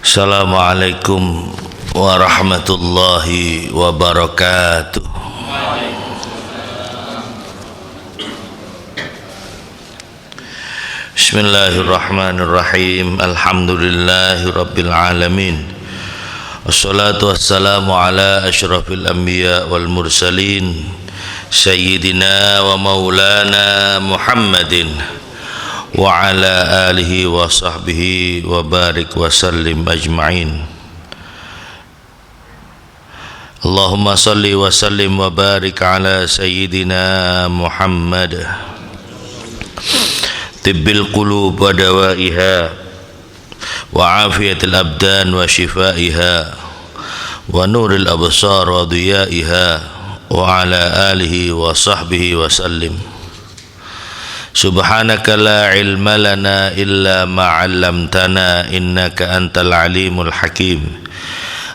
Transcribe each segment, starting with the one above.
Assalamualaikum warahmatullahi wabarakatuh. Bismillahirrahmanirrahim. Alhamdulillahi rabbil alamin. Wassalatu wassalamu ala asyrafil anbiya wal mursalin Sayyidina wa maulana Muhammadin wa ala alihi wa sahbihi wa barik wa sallim ajma'in. Allahumma salli wa sallim wa barik ala Sayyidina Muhammad tibbil qulub wa dawaiha wa afiyatil abdan wa shifaiha wa nuril absar wa diyaiha wa ala alihi wa sahbihi wa sallim. Subhanaka la ilma lana illa ma 'allamtana innaka antal alimul hakim.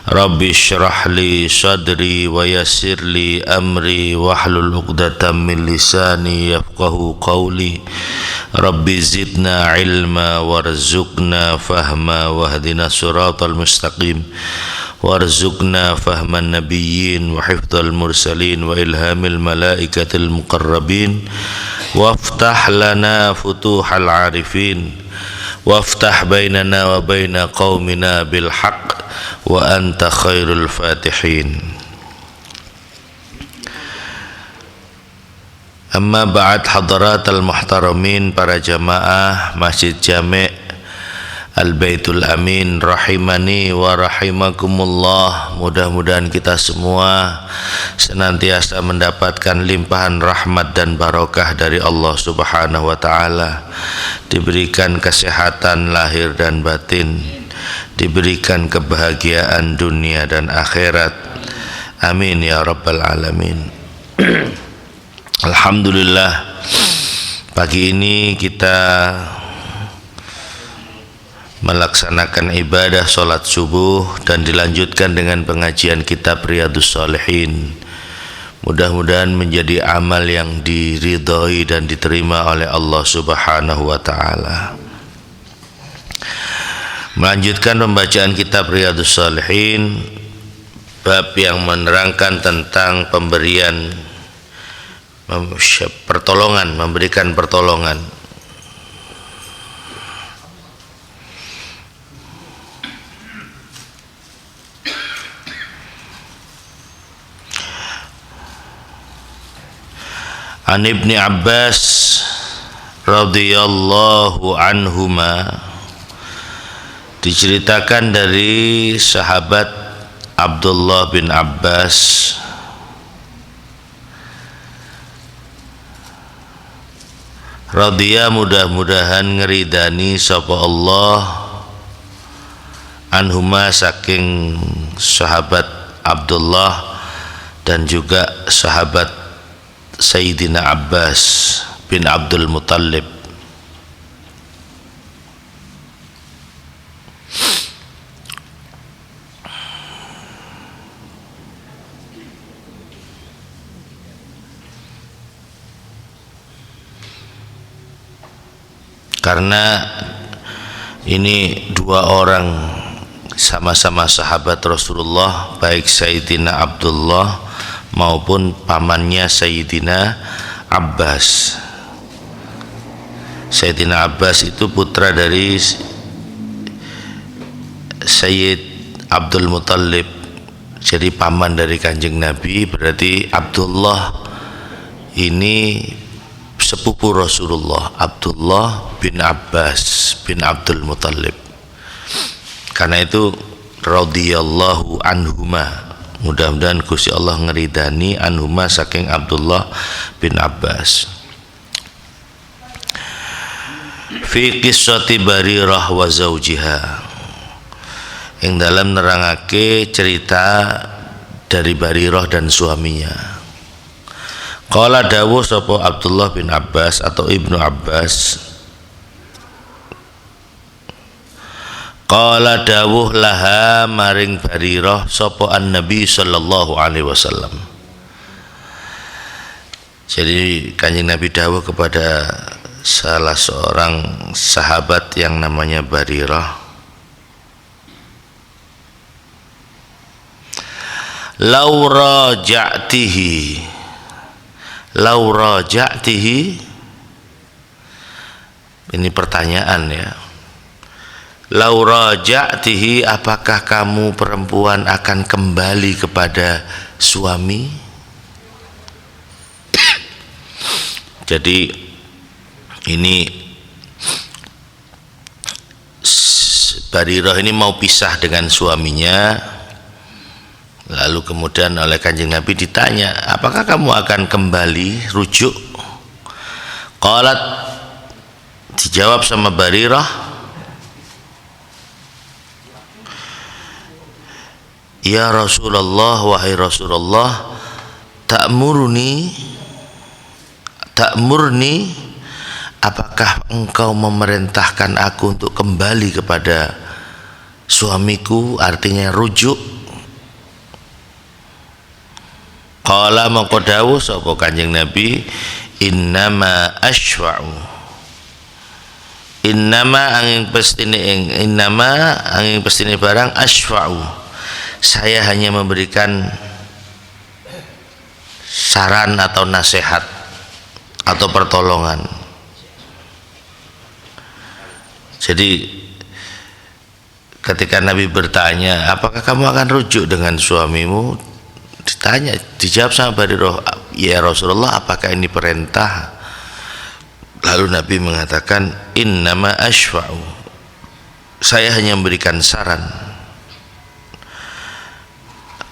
Rabbi shrah li sadri wa yassir li amri wahlul 'uqdatam min lisani yafqahu qawli. Rabbi zidna ilma warzuqna fahma wahdina siratal mustaqim. Warzuqna fahman nabiyyin wa hifdzal mursalin wa ilhamil malaikatil muqarrabin. Waftah lana futuhal arifin waftah bainana wa baina qaumina bil haqq wa anta khairul fatihin. Amma ba'd, hadaratal muhtaramin, para jamaah Masjid Jami' Al-Baitul Amin rahimani wa rahimakumullah. Mudah-mudahan kita semua senantiasa mendapatkan limpahan rahmat dan barokah dari Allah Subhanahu wa taala, diberikan kesehatan lahir dan batin, diberikan kebahagiaan dunia dan akhirat. Amin ya rabbal alamin. Alhamdulillah, pagi ini kita melaksanakan ibadah sholat subuh dan dilanjutkan dengan pengajian kitab Riyadhus Shalihin. Mudah-mudahan menjadi amal yang diridhoi dan diterima oleh Allah Subhanahu wa taala. Melanjutkan pembacaan kitab Riyadhus Shalihin, bab yang menerangkan tentang memberikan pertolongan. An Ibni Abbas radhiyallahu anhuma, diceritakan dari sahabat Abdullah bin Abbas radhiya, mudah-mudahan ngeridani sapa Allah, anhuma, saking sahabat Abdullah dan juga sahabat Sayyidina Abbas bin Abdul Muttalib. Karena ini dua orang sama-sama sahabat Rasulullah, baik Sayyidina Abdullah maupun pamannya Sayyidina Abbas. Sayyidina Abbas itu putra dari Sayyid Abdul Muttalib, jadi paman dari Kanjeng Nabi. Berarti Abdullah ini sepupu Rasulullah, Abdullah bin Abbas bin Abdul Muttalib. Karena itu radhiyallahu anhuma, mudah-mudahan Gusti Allah ngeridani anhuma saking Abdullah bin Abbas. Fi qissati Barirah wa zawjiha, yang dalam nerangake cerita dari Barirah dan suaminya. Qala dawuh sapa Abdullah bin Abbas atau Ibnu Abbas, qala dawuh laha maring Barirah sapa an-Nabi sallallahu alaihi wasallam. Jadi Kanjeng Nabi dawuh kepada salah seorang sahabat yang namanya Barirah, Laura ja'tihi, ini pertanyaan ya. Laura ja'tihi, apakah kamu perempuan akan kembali kepada suami? Jadi ini Barirah ini mau pisah dengan suaminya, lalu kemudian oleh Kanjeng Nabi ditanya, apakah kamu akan kembali rujuk? Qalat, dijawab sama Barirah, ya Rasulullah, wahai Rasulullah, ta'murni, apakah engkau memerintahkan aku untuk kembali kepada suamiku, artinya rujuk? Qala maka dawuh sapa Kanjeng Nabi, innama asyfa'u, innama angin pestine barang, asyfa'u, saya hanya memberikan saran atau nasihat atau pertolongan. Jadi ketika Nabi bertanya, apakah kamu akan rujuk dengan suamimu, ditanya, dijawab sama Barirah, ya Rasulullah, apakah ini perintah? Lalu Nabi mengatakan, innama asyfa'u, saya hanya memberikan saran.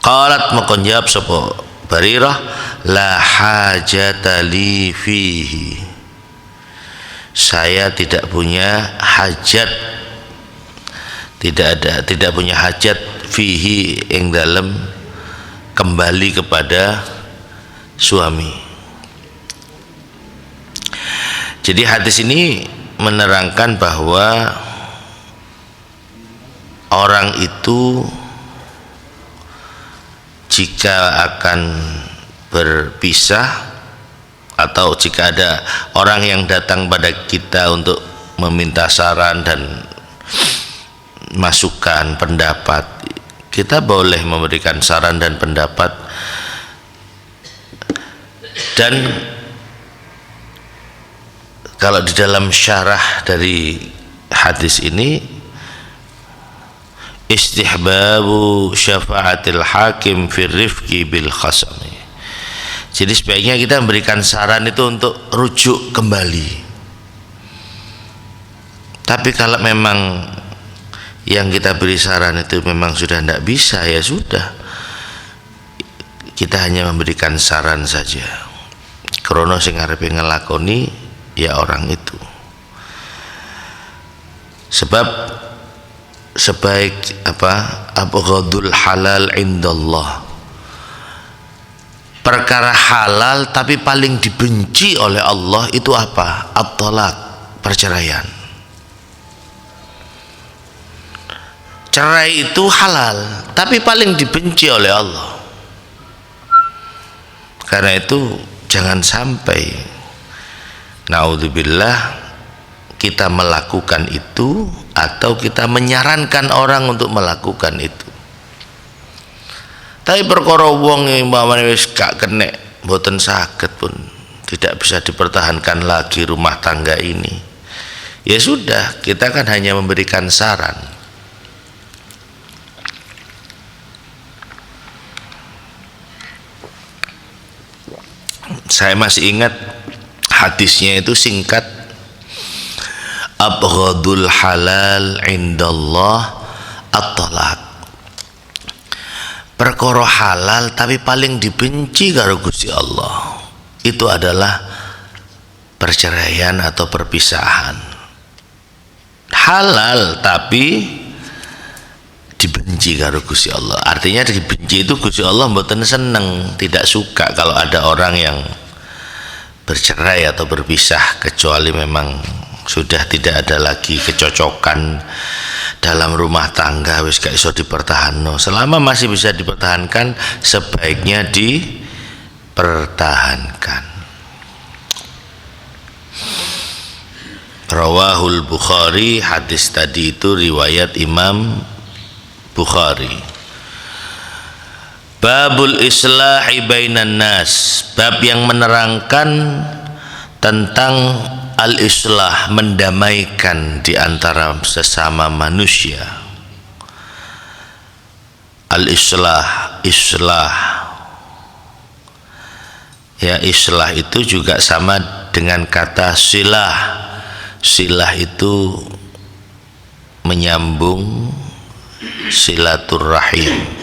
Qalat, maka jawab sapa Barirah, la hajata li fihi, saya tidak punya hajat, tidak punya hajat fihi, ing dalam kembali kepada suami. Jadi hadis ini menerangkan bahwa orang itu jika akan berpisah, atau jika ada orang yang datang pada kita untuk meminta saran dan masukan, pendapat, kita boleh memberikan saran dan pendapat. Dan kalau di dalam syarah dari hadis ini, istihbabu syafa'atil hakim fir rifqi bil khasami, jadi sebaiknya kita memberikan saran itu untuk rujuk kembali. Tapi kalau memang yang kita beri saran itu memang sudah tidak bisa, ya sudah, kita hanya memberikan saran saja. Krono sing arepe ngelakoni ya orang itu. Sebab sebaik abghadul halal indallah, perkara halal tapi paling dibenci oleh Allah itu apa? At-talaq, perceraian. Cerai itu halal tapi paling dibenci oleh Allah. Karena itu jangan sampai naudzubillah kita melakukan itu, atau kita menyarankan orang untuk melakukan itu. Tapi perkara wong umpamane wis gak kenek, mboten saged pun, tidak bisa dipertahankan lagi rumah tangga ini, ya sudah, kita kan hanya memberikan saran. Saya masih ingat hadisnya itu singkat, abghadul halal indallah at-talaq, perkara halal tapi paling dibenci karo Gusti Allah itu adalah perceraian atau perpisahan. Halal tapi dibenci karo Gusti Allah, artinya dibenci itu Gusti Allah mboten seneng, tidak suka kalau ada orang yang bercerai atau berpisah, kecuali memang sudah tidak ada lagi kecocokan dalam rumah tangga, wis gak iso dipertahankan. Selama masih bisa dipertahankan, sebaiknya dipertahankan. Rawahul Bukhari, hadis tadi itu riwayat Imam Bukhari. Babul islahi bainan nas, bab yang menerangkan tentang al-islah, mendamaikan di antara sesama manusia. Al-islah, islah. Ya, islah itu juga sama dengan kata silah. Silah itu menyambung silaturrahim.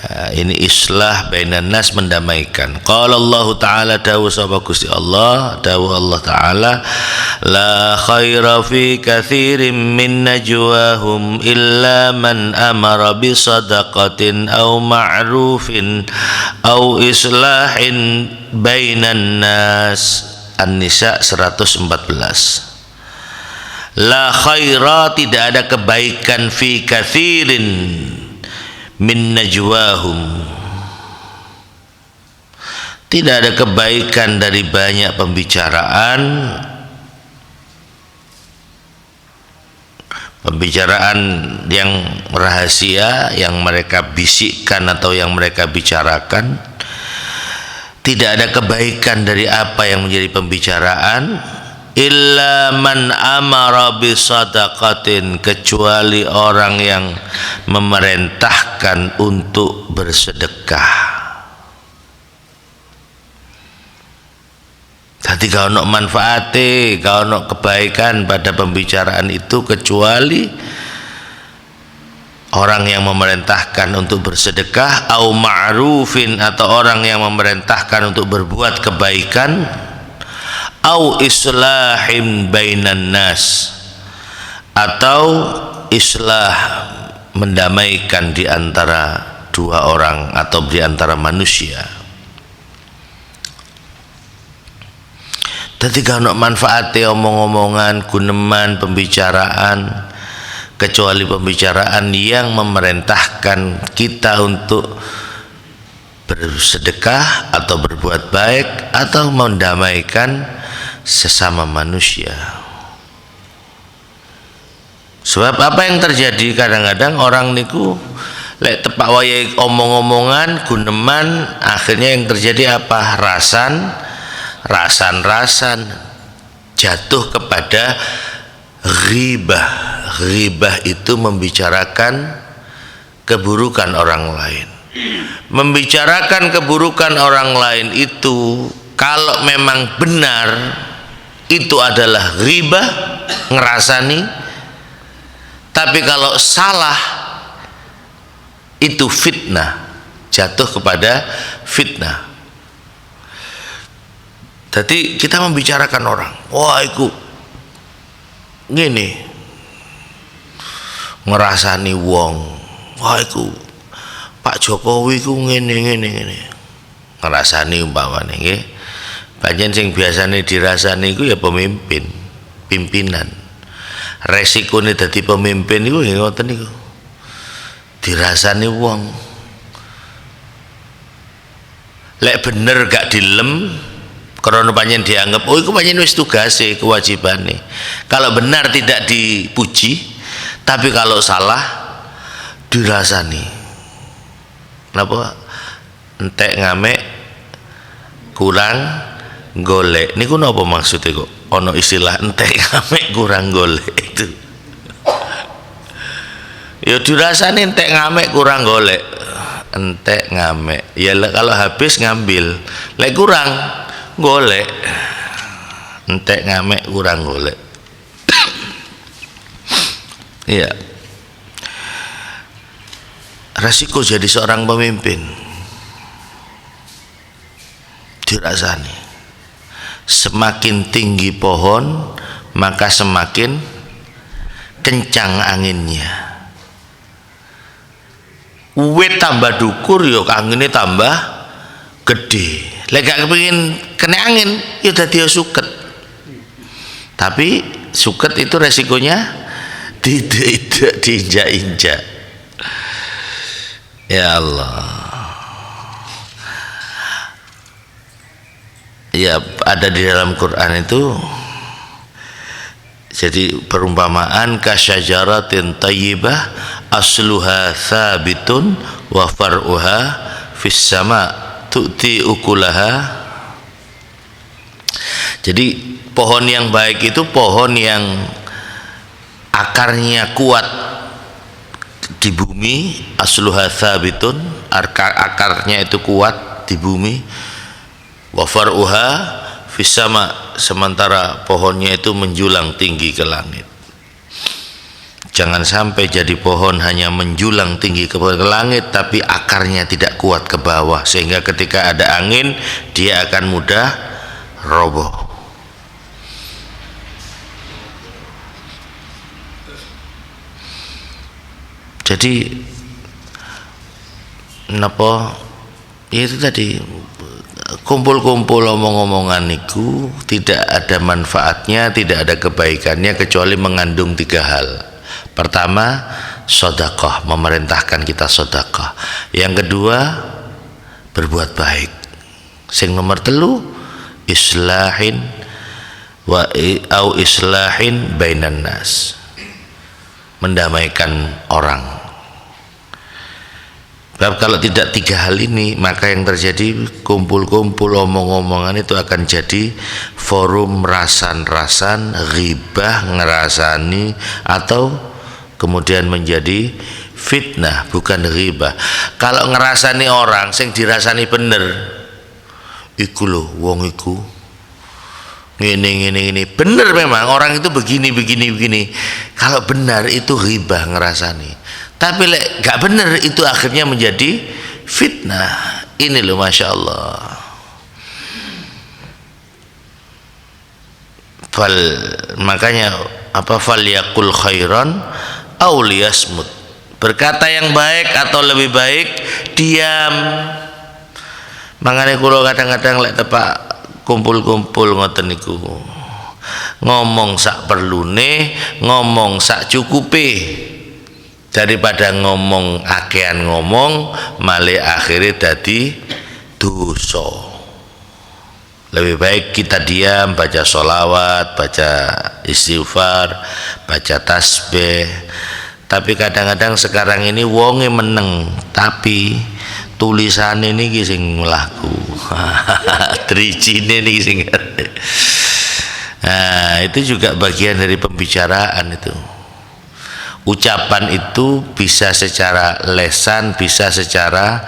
Ini islah bainan nas, mendamaikan. Qala Allah Ta'ala, dawuh sapa Gusti Allah, dawuh Allah Ta'ala, la khaira fi katsirin min najwahum illa man amara bi sadaqatin aw ma'rufin aw islahin bainan nas. An-Nisa 114. La khaira, tidak ada kebaikan, fi katsirin min najwahum, tidak ada kebaikan dari banyak pembicaraan yang rahasia, yang mereka bisikkan atau yang mereka bicarakan. Tidak ada kebaikan dari apa yang menjadi pembicaraan, illa man amara bisadaqatin, kecuali orang yang memerintahkan untuk bersedekah. Jadi kalau nak manfaate, kalau nak kebaikan pada pembicaraan itu, kecuali orang yang memerintahkan untuk bersedekah, au ma'rufin, atau orang yang memerintahkan untuk berbuat kebaikan, au islahim bainan nas, atau islah, mendamaikan di antara dua orang atau di antara manusia. Jadi kalau manfaatnya omong-omongan, guneman, pembicaraan, kecuali pembicaraan yang memerintahkan kita untuk bersedekah atau berbuat baik atau mendamaikan sesama manusia. Sebab apa yang terjadi, kadang-kadang orang niku lek tepak wayahe omong-omongan, guneman, akhirnya yang terjadi apa? Rasan jatuh kepada ghibah. Ghibah itu membicarakan keburukan orang lain. Membicarakan keburukan orang lain itu, kalau memang benar itu adalah ghibah, ngerasani. Tapi kalau salah itu fitnah, jatuh kepada fitnah. Jadi kita membicarakan orang, wah iku ngene, ngerasani wong, wah iku Pak Jokowi ku ngene, ngerasani umpamane nggih. Pancen sing biasane dirasani iku ya pimpinan. Resikone dadi pemimpin iku nggih ngoten niku. Dirasani wong. Lek bener gak dilem, karena pancen dianggap oh iku pancen wis tugase, kewajibane. Kalau benar tidak dipuji, tapi kalau salah dirasani. Napa? Entek ngamek kurang golek. Niku napa maksudnya kok? Ono istilah entek ngamek kurang golek itu. Ya dirasani entek ngamek kurang golek. Entek ngamek. Ya kalau habis ngambil. Lek kurang golek. Entek ngamek kurang golek. Iya. Resiko jadi seorang pemimpin dirasani. Semakin tinggi pohon, maka semakin kencang anginnya. Uwit tambah dukur, yuk anginnya tambah gede. Lek gak kepengin kena angin, ya dadi suket. Tapi suket itu resikonya tidak diinjak-injak. Ya Allah. Ya ada di dalam Quran itu. Jadi perumpamaan kasyajaratin thayyibah asluha tsabitun wa far'uha fis sama tu'ti ukulaha. Jadi pohon yang baik itu pohon yang akarnya kuat di bumi, asluha tsabitun, akarnya itu kuat di bumi, wa far'uha fis sama, sementara pohonnya itu menjulang tinggi ke langit. Jangan sampai jadi pohon hanya menjulang tinggi ke langit tapi akarnya tidak kuat ke bawah, sehingga ketika ada angin dia akan mudah roboh. Jadi napa itu tadi, kumpul-kumpul omong-omongan itu tidak ada manfaatnya, tidak ada kebaikannya kecuali mengandung 3 hal. Pertama, sedekah, memerintahkan kita sedekah. Yang kedua, berbuat baik. Sing nomor 3, islahin islahin bainan nas, mendamaikan orang. Sebab kalau tidak 3 hal ini, maka yang terjadi kumpul-kumpul omong-omongan itu akan jadi forum rasan-rasan, ghibah, ngerasani, atau kemudian menjadi fitnah, bukan ghibah. Kalau ngerasani orang sing dirasani bener, iku lho wong iku ngene bener, memang orang itu begini. Kalau benar itu ghibah, ngerasani. Tapi lek gak bener itu akhirnya menjadi fitnah. Ini loh, masya Allah. Makanya apa, fal yakul khairan aw liyasmut, berkata yang baik atau lebih baik diam. Makanya kula kadang-kadang lek tepak kumpul-kumpul ngoten niku, ngomong sak perlune, ngomong sak cukupe, daripada ngomong akean ngomong malah akhirnya dadi dosa. Lebih baik kita diam, baca sholawat, baca istighfar, baca tasbih. Tapi kadang-kadang sekarang ini wonge meneng, tapi tulisan ini sing mlaku. Dricine niki sing. Nah, itu juga bagian dari pembicaraan itu. Ucapan itu bisa secara lesan, bisa secara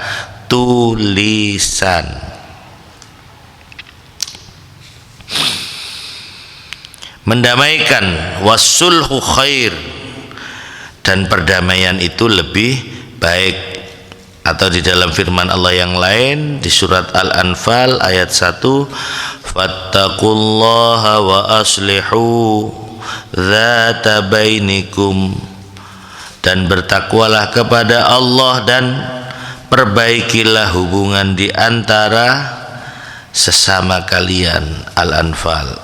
tulisan. Mendamaikan, wasulhu khair, dan perdamaian itu lebih baik. Atau di dalam firman Allah yang lain di surat Al-Anfal ayat 1, fattaqullaha wa aslihu dzata bainikum, dan bertakwalah kepada Allah dan perbaikilah hubungan di antara sesama kalian. Al-Anfal.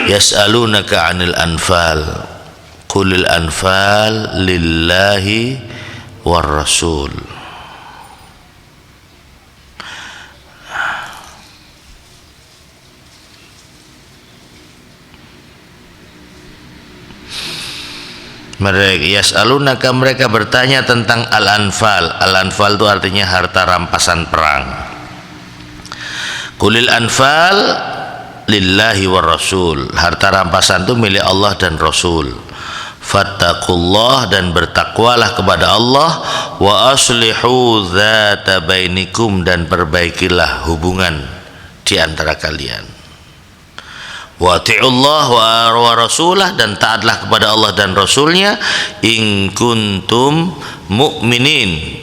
Yas'alunaka 'anil anfal qulil anfal lillahi war rasul. Mereka yas'alunaka, mereka bertanya tentang al-anfal. Al-anfal itu artinya harta rampasan perang. Qulil anfal lillahi war rasul, harta rampasan itu milik Allah dan Rasul. Fattaqullah, dan bertakwalah kepada Allah. Wa aslihu dzata bainikum, dan perbaikilah hubungan di antara kalian. Wa ati'ullah wa rasulah, dan taatlah kepada Allah dan Rasulnya. In kuntum mu'minin,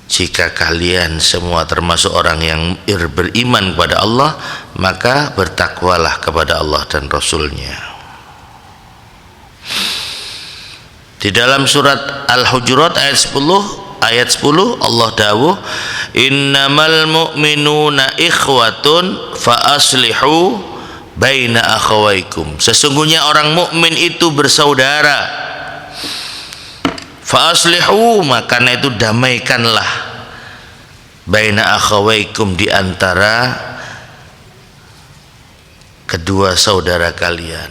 jika kalian semua termasuk orang yang beriman kepada Allah, maka bertakwalah kepada Allah dan Rasulnya. Di dalam surat Al-Hujurat ayat 10 Allah dawuh, innamal mu'minuna ikhwatun fa aslihu baina akhawaikum, sesungguhnya orang mukmin itu bersaudara. Fa aslihu, makanya itu damaikanlah, baina akhawaikum, di antara kedua saudara kalian.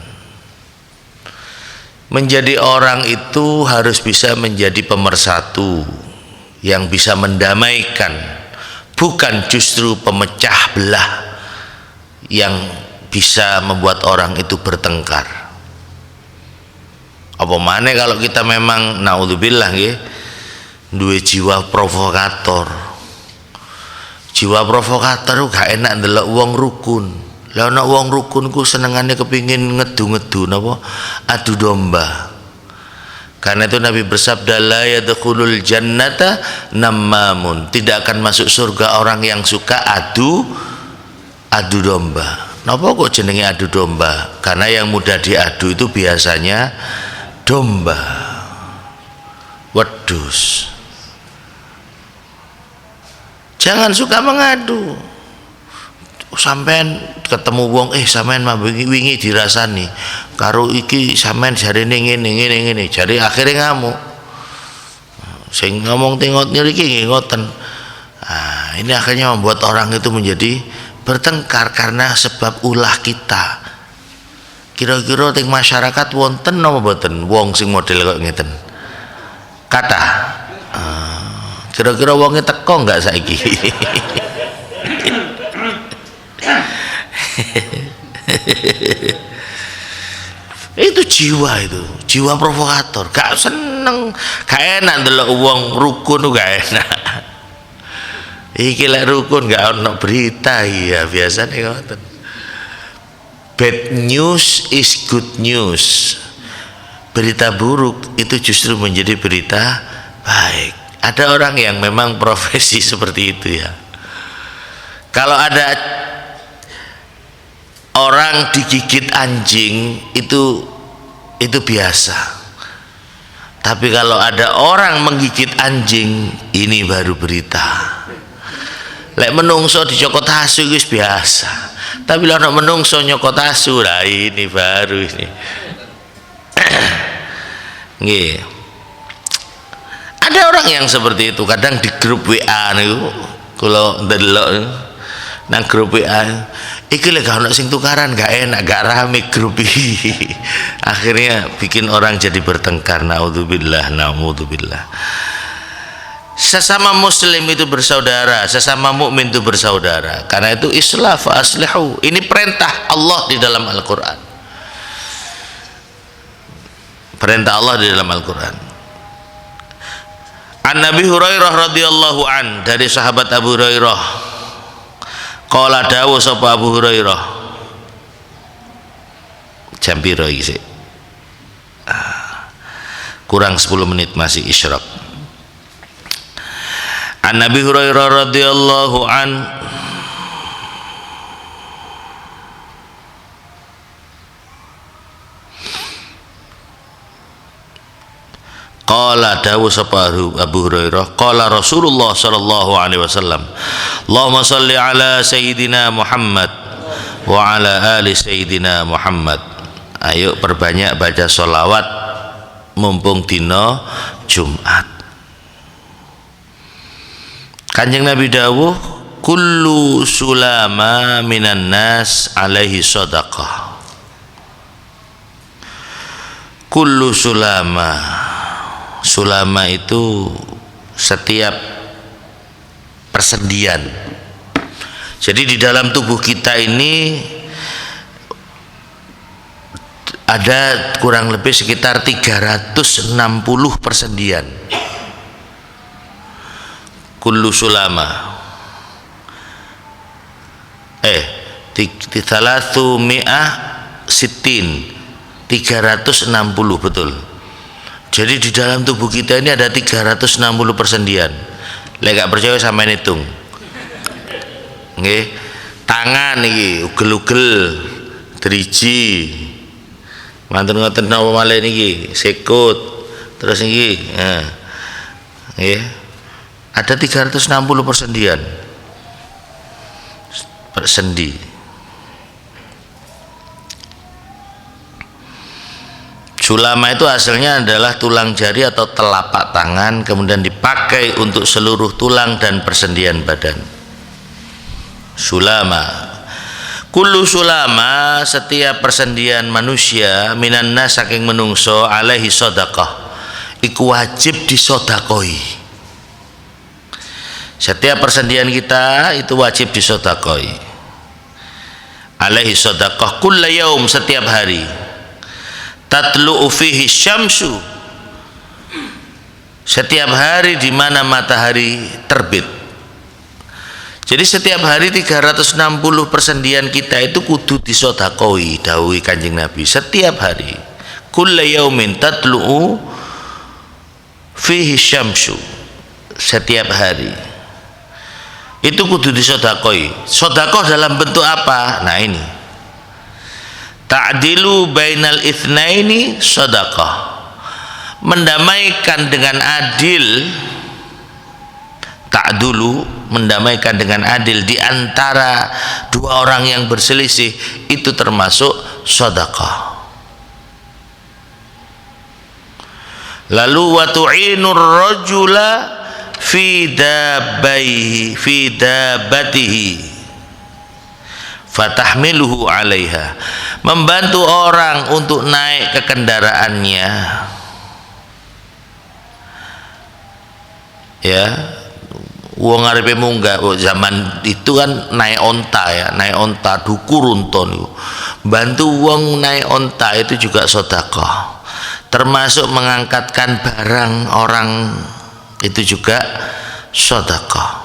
Menjadi orang itu harus bisa menjadi pemersatu yang bisa mendamaikan, bukan justru pemecah belah yang bisa membuat orang itu bertengkar. Apa maneh kalau kita memang naudzubillah nggih duwe jiwa provokator. Jiwa provokator gak enak ndelok wong rukun. Lah ana wong rukun ku senengane kepingin ngedu-ngedu napa? Adu domba. Karena itu Nabi bersabda la yadkhulul jannata nammamun. Tidak akan masuk surga orang yang suka adu domba. Napa kok jenenge adu domba? Karena yang mudah diadu itu biasanya domba. Wedhus. Jangan suka mengadu. Sampean ketemu wong sampean wingi dirasani karo iki sampean jarene ngene jare akhire ngamuk. Sing ngomong tengok niki ngoten. Ini akhirnya membuat orang itu menjadi bertengkar karena sebab ulah kita. Kira-kira teng masyarakat wonten napa mboten wong sing model kok ngeten? Kata kira-kira wonge teko enggak saiki? Itu jiwa provokator. Gak seneng, gak enak ndelok wong rukun gak enak. Iki lek rukun gak ono berita ya biasane ngoten. Bad news is good news. Berita buruk itu justru menjadi berita baik. Ada orang yang memang profesi seperti itu ya. Kalau ada orang digigit anjing itu biasa. Tapi kalau ada orang menggigit anjing ini baru berita. Lek menungso dicokot asu itu biasa. Tapi kalau menungso nyokot asu lah ini baru ini. Nggih. Ada orang yang seperti itu kadang di grup WA niku kula ndelok nang grup WA iki lek gak ono sing tukaran gak enak gak rame grup iki. Akhirnya bikin orang jadi bertengkar. Naudzubillah. Sesama muslim itu bersaudara, sesama mukmin itu bersaudara. Karena itu islah fa aslihu. Ini perintah Allah di dalam Al-Qur'an. Perintah Allah di dalam Al-Qur'an. An Nabi Hurairah radhiyallahu an, dari sahabat Abu Hurairah, qala dawu sapa Abu Hurairah. Jam piro iki sik? Kurang 10 menit masih isyraq. An Nabi Hurairah radhiyallahu an, qala dawu sapa Abu Hurairah, qala Rasulullah sallallahu alaihi wasallam, Allahumma shalli ala sayyidina Muhammad wa ala ali sayyidina Muhammad. Ayo perbanyak baca sholawat mumpung dina Jumat. Kanjeng Nabi dawuh, kullu sulama minan nas alaihi shadaqah. Kullu sulama, sulama itu setiap persendian. Jadi di dalam tubuh kita ini ada kurang lebih sekitar 360 persendian. Kullu sulama thalathu mi'ah sittin, 360 betul. Jadi di dalam tubuh kita ini ada 360 persendian. Lek gak percaya sampeyan hitung. Nggih. Tangan iki ugel-ugel, driji. Mantun ngoten napa malih niki, sikut. Terus niki, nggih. Ada 360 persendian. Persendi. Sulama itu hasilnya adalah tulang jari atau telapak tangan, kemudian dipakai untuk seluruh tulang dan persendian badan. Sulama. Kullu sulama, setiap persendian manusia, minan nas saking menungso, alaihi sedekah, iku wajib disodakoi. Setiap persendian kita itu wajib disodakoi. Alaihi sedekah kulla yaum, setiap hari. Tatlu'u fihi syamsu, setiap hari di mana matahari terbit. Jadi setiap hari 360 persendian kita itu kudu disodakoi, dawuhi Kanjeng Nabi. Setiap hari, kulla yaumin tatlu'u fihi syamsu, setiap hari itu kudu disodakoi. Sodakoh dalam bentuk apa? Nah ini, ta'dilu bainal itsnaini sodakoh, mendamaikan dengan adil. Ta'dulu, mendamaikan dengan adil di antara dua orang yang berselisih, itu termasuk sedekah. Lalu wa tu'inur rajula fi dabbatihi fatahmiluhu 'alaiha, membantu orang untuk naik ke kendaraannya, ya. Wong arepe munggah, zaman itu kan naik onta, ya, naik onta dukur unton itu. Bantu wong naik onta itu juga sedekah. Termasuk mengangkatkan barang orang itu juga sedekah.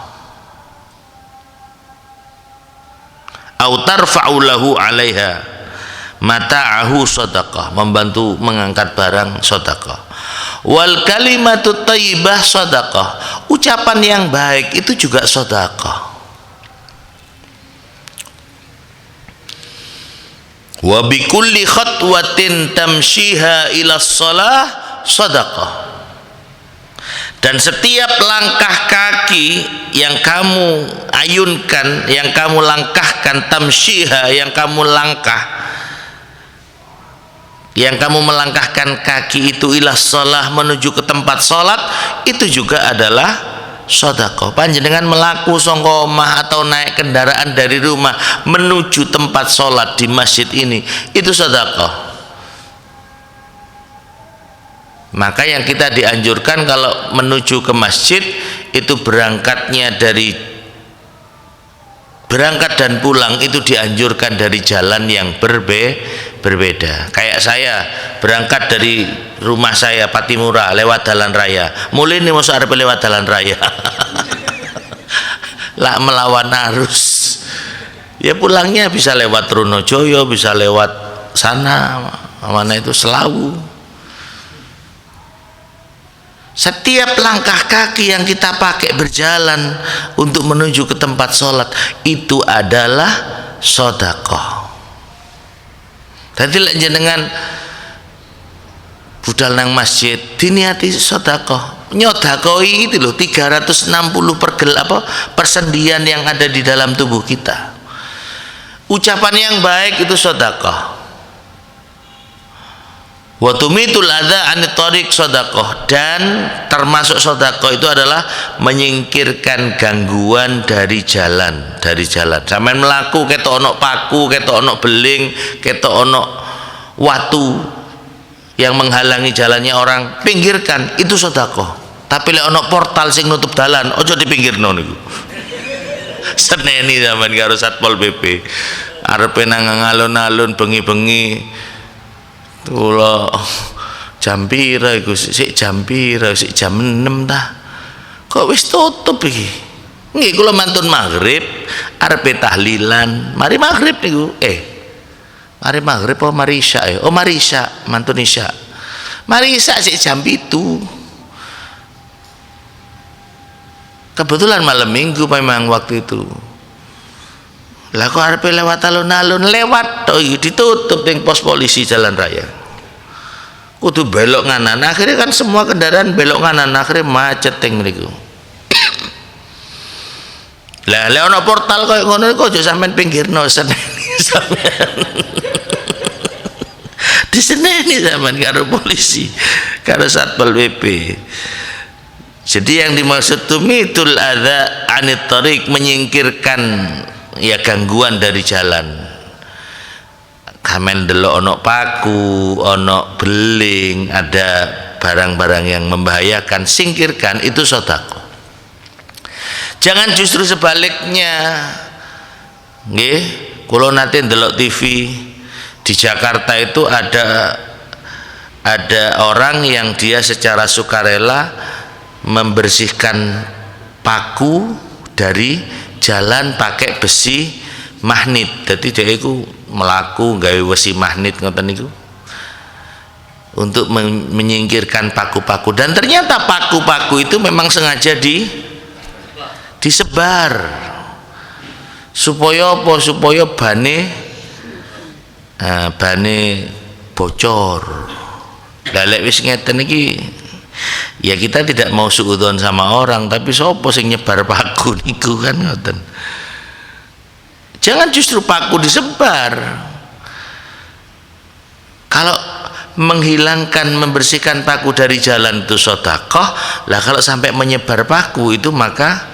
Au tarfa'u lahu 'alaiha mata'ahu sedekah, membantu mengangkat barang sedekah. Wal kalimatu thayyibah sedekah, ucapan yang baik itu juga sedekah. Wa bi kulli khatwatin tamshiha ila shalah sedekah, dan setiap langkah kaki yang kamu ayunkan, yang kamu langkahkan, tamshiha, yang kamu langkah, yang kamu melangkahkan kaki itu ilah shalah, menuju ke tempat sholat, itu juga adalah sedekah. Panjenengan melaku sangka omah atau naik kendaraan dari rumah menuju tempat sholat di masjid ini, itu sedekah. Maka yang kita dianjurkan kalau menuju ke masjid itu berangkat dan pulang itu dianjurkan dari jalan yang berbeda. Kayak saya berangkat dari rumah saya Patimura lewat jalan raya, mulai nih masuk arep lewat jalan raya lah, melawan arus. Ya pulangnya bisa lewat Trunojoyo, bisa lewat sana, mana itu Selawu. Setiap langkah kaki yang kita pakai berjalan untuk menuju ke tempat sholat itu adalah sedekah. Tadi lek jenengan budal nang masjid diniati sedekah, nyodakoi itu loh 360 persendian yang ada di dalam tubuh kita. Ucapan yang baik itu sedekah. Wa tumitul adza anit thariq sedekah, dan termasuk sedekah itu adalah menyingkirkan gangguan dari jalan. Sampeyan melaku ketok ono paku, ketok ono beling, ketok ono watu yang menghalangi jalannya orang, pinggirkan, itu sedekah. Tapi lek ono portal sing nutup dalan, ojo dipinggirno niku. Seneni sampean karo Satpol PP. Arepe nang alun-alun bengi-bengi kula jam pira iku, sik jam 6 ta. Kok wis tutup iki? Nggih kula mantun maghrib arepe tahlilan. Mari maghrib niku. Mari maghrib apa mari isya ya? Oh mari isya, mantun isya. Mari isya sik jam 7. Kebetulan malam minggu memang waktu itu. Lah kok arepe lewat alun-alun, lewat tok iki ditutup ning pos polisi jalan raya. Kudu belok nganan. Akhirnya kan semua kendaraan belok nganan, akhirnya macet teng mriku. Lah lek ana portal koyo ngono kok aja sampean pinggirno sampean. Diseneni sampean karo polisi, karo Satpol PP. Jadi yang dimaksud tumitul adza anit thariq, menyingkirkan ya gangguan dari jalan. Amen delok ono paku, ono beling, ada barang-barang yang membahayakan, singkirkan, itu sedekah. Jangan justru sebaliknya. Nggih, kula nate ndelok TV di Jakarta itu ada orang yang dia secara sukarela membersihkan paku dari jalan pakai besi magnet. Jadi dia itu melaku gawe besi magnet ngoten niku untuk menyingkirkan paku-paku, dan ternyata paku-paku itu memang sengaja disebar supaya apa? Supaya bane bocor. Lah lek wis ngeten iki ya kita tidak mau suudzon sama orang, tapi sapa sing nyebar paku niku kan ngoten. Jangan justru paku disebar. Kalau menghilangkan, membersihkan paku dari jalan itu sedekah, lah kalau sampai menyebar paku itu maka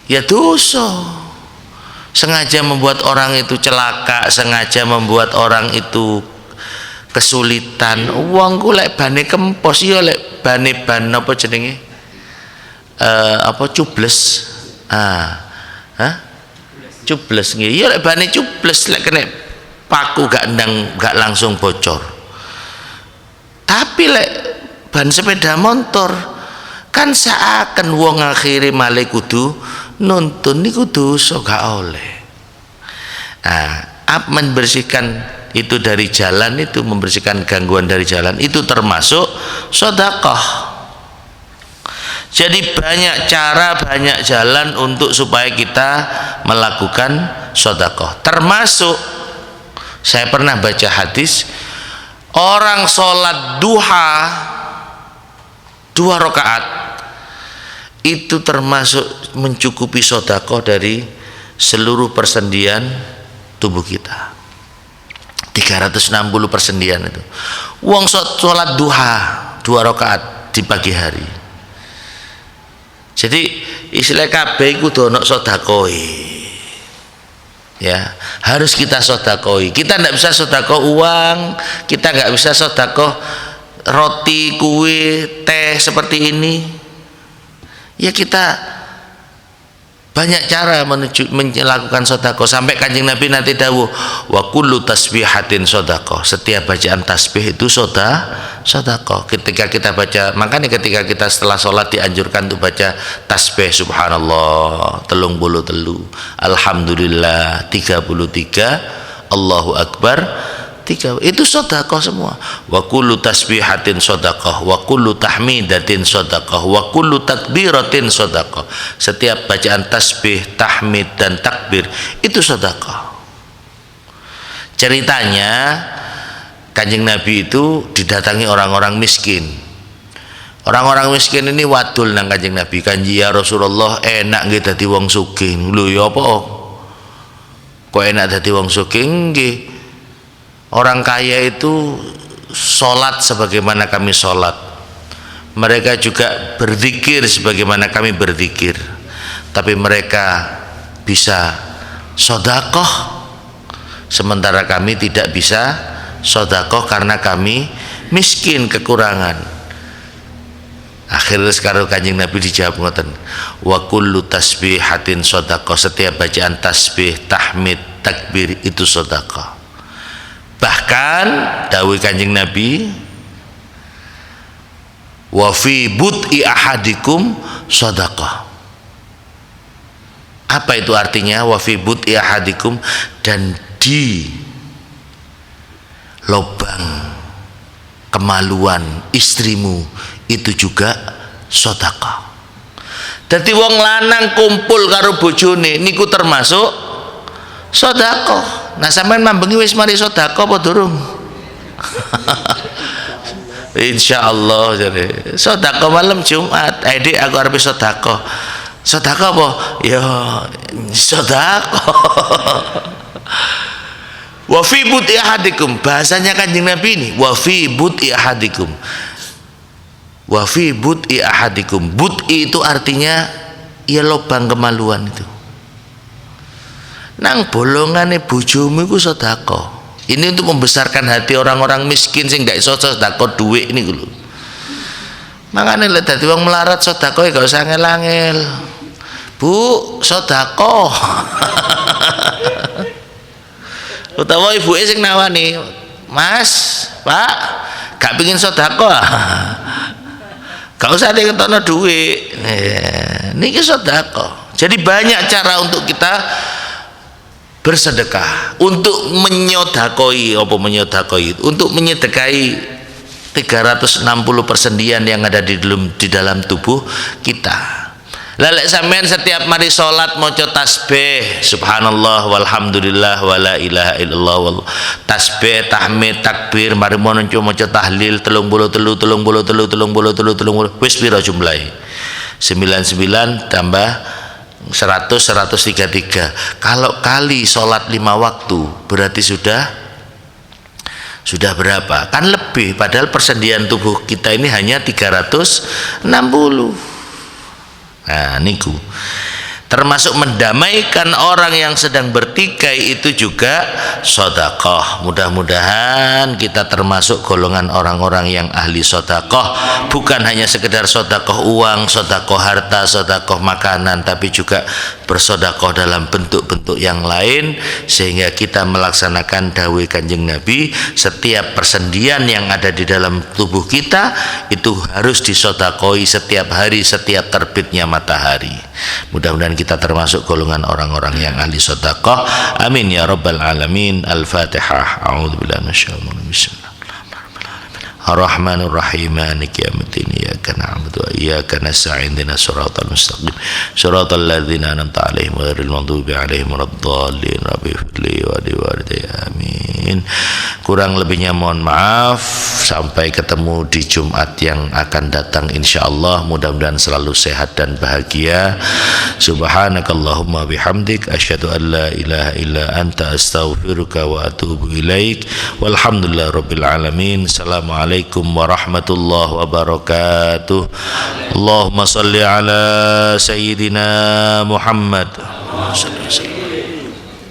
ya dosa. Sengaja membuat orang itu celaka, sengaja membuat orang itu kesulitan. Wong ku lek bane kempos ya lek bane ban apa jenenge? Cubles. Cubles nggih. Ya lek bane cubles lek kena paku gak langsung bocor. Tapi lek ban sepeda motor kan seakan wong akhire malih kudu nuntun niku dosa gak oleh. Membersihkan itu dari jalan, itu membersihkan gangguan dari jalan, itu termasuk sedekah. Jadi banyak cara, banyak jalan untuk supaya kita melakukan sedekah. Termasuk saya pernah baca hadis orang sholat duha 2 rakaat itu termasuk mencukupi sedekah dari seluruh persendian tubuh kita. 360 persendian itu. Wong sholat duha 2 rakaat di pagi hari. Jadi istilah kabeh iku kudu ana sedekah. Ya, harus kita sedekah. Kita tidak bisa sedekah uang, kita nggak bisa sedekah roti, kue, teh seperti ini. Ya kita banyak cara melakukan sedekah. Sampai Kanjeng Nabi nanti dawuh wa kullu tasbihatin sedekah. Setiap bacaan tasbih itu sedekah. Ketika kita baca, makanya ketika kita setelah sholat dianjurkan untuk baca tasbih subhanallah 33, alhamdulillah 33, Allahu akbar 3. Itu sedekah semua. Wa kullu tasbihatin sedekah, wa kullu tahmidatin sedekah, wa kullu takbiratin sedekah. Setiap bacaan tasbih, tahmid dan takbir itu sedekah. Ceritanya Kanjeng Nabi itu didatangi orang-orang miskin. Orang-orang miskin ini wadul nang Kanjeng Nabi. Kanji ya Rasulullah, enak nggih dadi wong sugih. Lho ya apa? Kok enak dadi wong sugih nggih? Orang kaya itu sholat sebagaimana kami sholat, mereka juga berzikir sebagaimana kami berzikir, tapi mereka bisa sedekah sementara kami tidak bisa sedekah karena kami miskin, kekurangan. Akhirnya sekarang Kanjeng Nabi dijawab ngoten, wa kullu tasbihatin sedekah. Setiap bacaan tasbih, tahmid, takbir itu sedekah. Bahkan dawuh Kanjeng Nabi wa fi bud'i ahadikum sedekah. Apa itu artinya wa fi bud'i ahadikum? Dan di lubang kemaluan istrimu itu juga sedekah. Dadi wong lanang kumpul karo bojone niku termasuk sedekah. Nah sampean mambengi wis mari sedekah apa durung? Insyaallah jadi sedekah malam Jumat. Dik aku arep sedekah. Sedekah apa? Ya sedekah. Wa fi bud'i ahadikum, bahasanya Kanjeng Nabi ini wa fi bud'i ahadikum. Wa fi bud'i ahadikum. Bud'i itu artinya ya lubang kemaluan itu. nang bolongane bojomu iku sedekah. Ini untuk membesarkan hati orang-orang miskin sing gak iso sedekah dhuwit niku lho. Makane lek dadi wong melarat sedekah gak usah angel-angel. Bu, sedekah. Utawa ibuke sing nawani, "Mas, Pak, gak pengin sedekah." Gak usah diketokno dhuwit. Niki sedekah. Jadi banyak cara untuk kita bersedekah, untuk menyodakoi, untuk menyedekahi 360 persendian yang ada di dalam tubuh kita. Lalek sampean setiap mari salat maca tasbih subhanallah walhamdulillah wala ilaha illallah wal tasbih tahmid takbir mari maca tahlil 33 wis pira jumlahe 99 tambah 100 133. Kalau kali sholat 5 waktu berarti sudah berapa? Kan lebih, padahal persendian tubuh kita ini hanya 360. Nah niku termasuk mendamaikan orang yang sedang bertikai, itu juga sedekah. Mudah-mudahan kita termasuk golongan orang-orang yang ahli sedekah, bukan hanya sekedar sedekah uang, sedekah harta, sedekah makanan, tapi juga bersedekah dalam bentuk-bentuk yang lain, sehingga kita melaksanakan dawuh Kanjeng Nabi, setiap persendian yang ada di dalam tubuh kita itu harus disedekahi setiap hari, setiap terbitnya matahari. Mudah-mudahan kita termasuk golongan orang-orang yang ahli sedekah. Amin ya rabbal alamin. Al-Fatihah. A'udzubillahi minasyaitonir rajim. Bismillahirrahmanirrahim. Ar-Rahmanir Rahim. Maliki yaumiddin. Iyyaka na'budu wa iyyaka nasta'in. Ihdinas siratal mustaqim. Siratal ladzina an'amta 'alaihim ghairil maghdubi 'alaihim waladdallin. Rabbi ighfirli wa li walidayya. Amin. Kurang lebihnya mohon maaf. Sampai ketemu di Jumat yang akan datang insyaallah. Mudah-mudahan selalu sehat dan bahagia. Subhanakallahumma bihamdik asyhadu an la ilaha illa anta astaghfiruka wa atubu ilaik. Walhamdulillah rabbil alamin. Assalamualaikum warahmatullahi wabarakatuh. Allahumma salli ala sayyidina Muhammad.